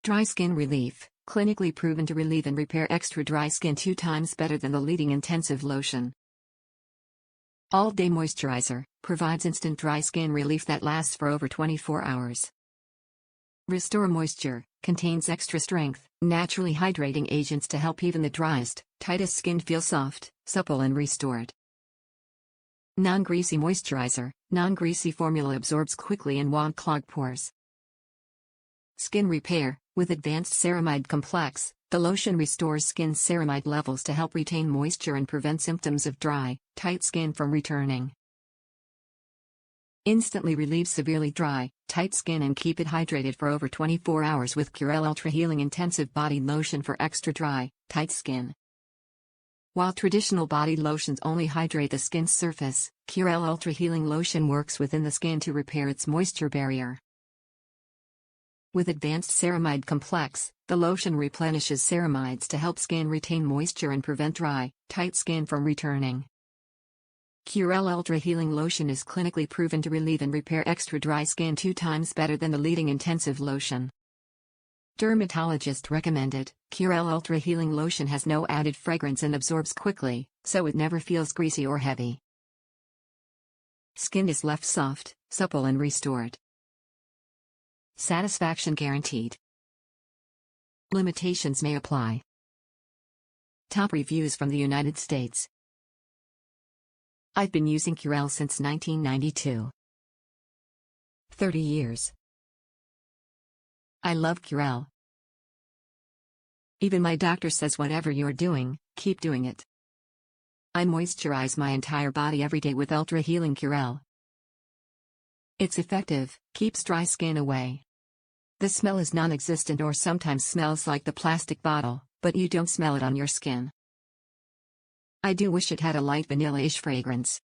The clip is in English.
Dry skin relief, clinically proven to relieve and repair extra dry skin 2 times better than the leading intensive lotion. All-day moisturizer, provides instant dry skin relief that lasts for over 24 hours. Restore Moisture, contains extra strength, naturally hydrating agents to help even the driest, tightest skin feel soft, supple and restored. Non-greasy moisturizer, non-greasy formula absorbs quickly and won't clog pores. Skin repair, with Advanced Ceramide Complex, the lotion restores skin's ceramide levels to help retain moisture and prevent symptoms of dry, tight skin from returning. Instantly relieves severely dry, tight skin and keep it hydrated for over 24 hours with Curél Ultra Healing Intensive Body Lotion for extra dry, tight skin. While traditional body lotions only hydrate the skin's surface, Curél Ultra Healing Lotion works within the skin to repair its moisture barrier. With Advanced Ceramide Complex, the lotion replenishes ceramides to help skin retain moisture and prevent dry, tight skin from returning. Curél Ultra Healing Lotion is clinically proven to relieve and repair extra dry skin 2 times better than the leading intensive lotion. Dermatologist recommended. Curél Ultra Healing Lotion has no added fragrance and absorbs quickly, so it never feels greasy or heavy. Skin is left soft, supple and restored. Satisfaction guaranteed. Limitations may apply. Top reviews from the United States. I've been using Curél since 1992. 30 years. I love Curél. Even my doctor says whatever you're doing, keep doing it. I moisturize my entire body every day with Ultra Healing Curél. It's effective, keeps dry skin away. The smell is non-existent or sometimes smells like the plastic bottle, but you don't smell it on your skin. I do wish it had a light vanilla-ish fragrance.